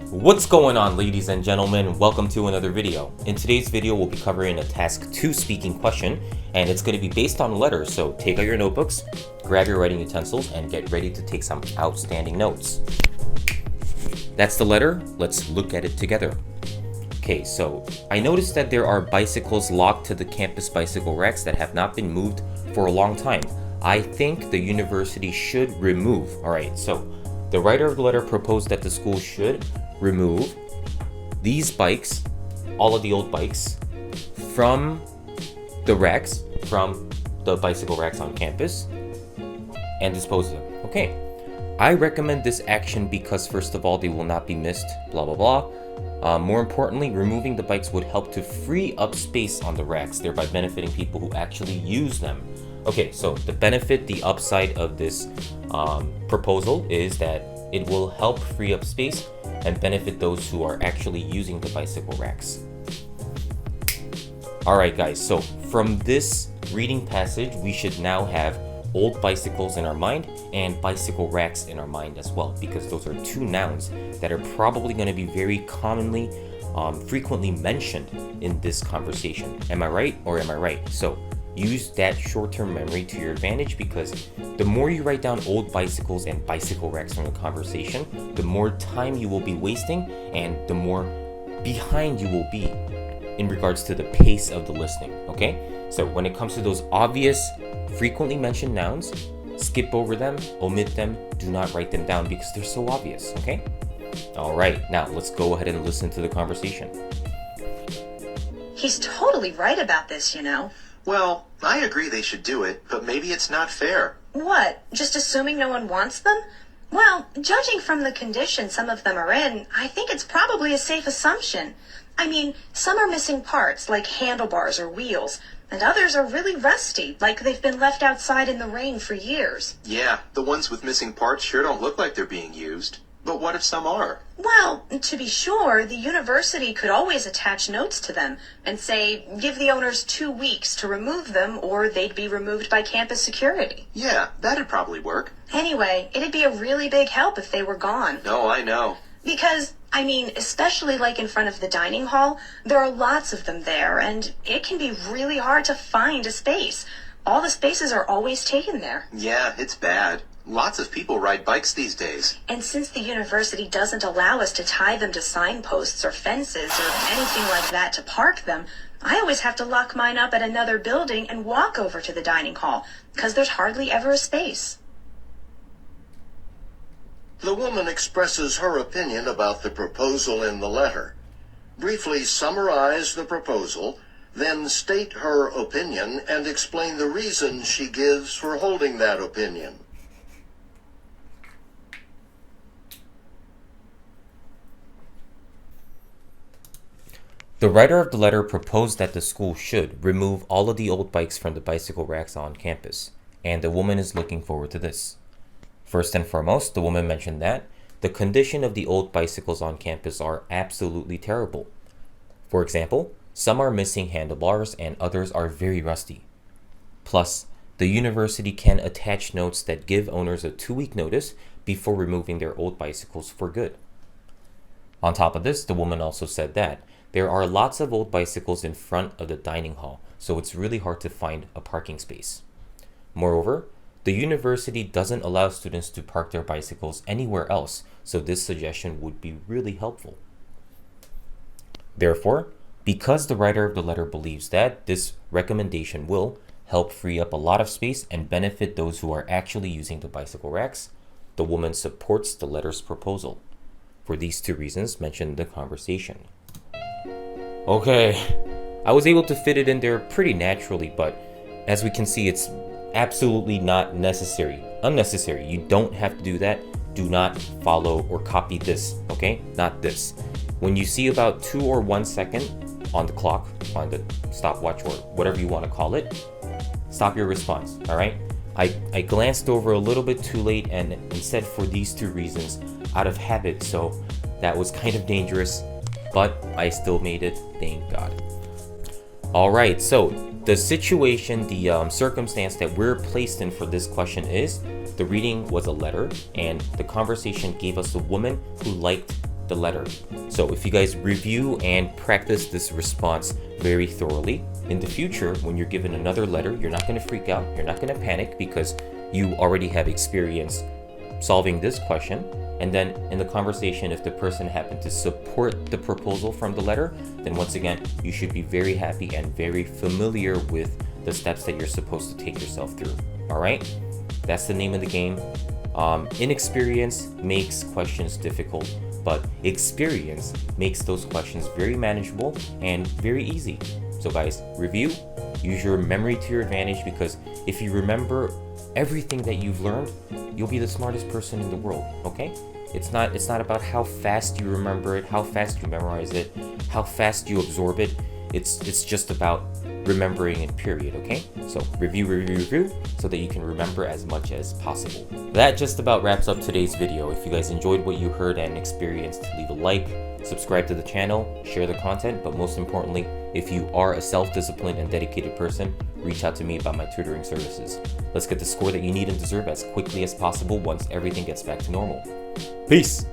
What's going on, ladies and gentlemen? Welcome to another video. In today's video, we'll be covering a task 2 speaking question, and it's going to be based on letters. So take out your notebooks, grab your writing utensils, and get ready to take some outstanding notes. That's the letter. Let's look at it together. Okay, so I noticed that there are bicycles locked to the campus bicycle racks that have not been moved for a long time. I think the university should remove. All right, so the writer of the letter proposed that the school should remove these bikes, all of the old bikes, from the racks, from the bicycle racks on campus, and dispose of them. Okay, I recommend this action because first of all, they will not be missed, blah, blah, blah. More importantly, removing the bikes would help to free up space on the racks, thereby benefiting people who actually use them. Okay, so the benefit, the upside of this proposal is that it will help free up space and benefit those who are actually using the bicycle racks. Alright guys, so from this reading passage, we should now have old bicycles in our mind and bicycle racks in our mind as well, because those are two nouns that are probably going to be very commonly, frequently mentioned in this conversation. Am I right or am I right? So use that short-term memory to your advantage, because the more you write down old bicycles and bicycle racks from the conversation, the more time you will be wasting and the more behind you will be in regards to the pace of the listening, okay? So when it comes to those obvious, frequently mentioned nouns, skip over them, omit them, do not write them down because they're so obvious, okay? All right, now let's go ahead and listen to the conversation. He's totally right about this, you know. Well, I agree they should do it, but maybe it's not fair. What? Just assuming no one wants them? Well, judging from the condition some of them are in, I think it's probably a safe assumption. I mean, some are missing parts, like handlebars or wheels, and others are really rusty, like they've been left outside in the rain for years. Yeah, the ones with missing parts sure don't look like they're being used. But what if some are? Well, to be sure, the university could always attach notes to them and say, give the owners 2 weeks to remove them or they'd be removed by campus security. Yeah, that'd probably work. Anyway, it'd be a really big help if they were gone. No, I know. Because, I mean, especially like in front of the dining hall, there are lots of them there, and it can be really hard to find a space. All the spaces are always taken there. Yeah, it's bad. Lots of people ride bikes these days. And since the university doesn't allow us to tie them to signposts or fences or anything like that to park them, I always have to lock mine up at another building and walk over to the dining hall, because there's hardly ever a space. The woman expresses her opinion about the proposal in the letter. Briefly summarize the proposal, then state her opinion and explain the reason she gives for holding that opinion. The writer of the letter proposed that the school should remove all of the old bikes from the bicycle racks on campus, and the woman is looking forward to this. First and foremost, the woman mentioned that the condition of the old bicycles on campus are absolutely terrible. For example, some are missing handlebars and others are very rusty. Plus, the university can attach notes that give owners a 2-week notice before removing their old bicycles for good. On top of this, the woman also said that there are lots of old bicycles in front of the dining hall, so it's really hard to find a parking space. Moreover, the university doesn't allow students to park their bicycles anywhere else, so this suggestion would be really helpful. Therefore, because the writer of the letter believes that this recommendation will help free up a lot of space and benefit those who are actually using the bicycle racks, the woman supports the letter's proposal for these 2 reasons mentioned in the conversation. Okay, I was able to fit it in there pretty naturally, but as we can see, it's absolutely not necessary. Unnecessary. You don't have to do that. Do not follow or copy this, okay? Not this. When you see about 2 or 1 second on the clock, on the stopwatch or whatever you want to call it, stop your response, all right? I glanced over a little bit too late and instead for these 2 reasons out of habit, so that was kind of dangerous, but I still made it, thank God. All right, so the situation, the circumstance that we're placed in for this question is the reading was a letter and the conversation gave us a woman who liked the letter. So if you guys review and practice this response very thoroughly, in the future, when you're given another letter, you're not going to freak out, you're not going to panic because you already have experience solving this question. And then in the conversation, if the person happened to support the proposal from the letter, then once again, you should be very happy and very familiar with the steps that you're supposed to take yourself through. All right? That's the name of the game. Inexperience makes questions difficult, but experience makes those questions very manageable and very easy. So guys, review, use your memory to your advantage, because if you remember everything that you've learned, you'll be the smartest person in the world, okay? It's not about how fast you remember it, how fast you memorize it, how fast you absorb it. It's just about remembering it, period, okay? So review, so that you can remember as much as possible. That just about wraps up today's video. If you guys enjoyed what you heard and experienced, leave a like, subscribe to the channel, share the content, but most importantly, if you are a self-disciplined and dedicated person, reach out to me about my tutoring services. Let's get the score that you need and deserve as quickly as possible once everything gets back to normal. Peace!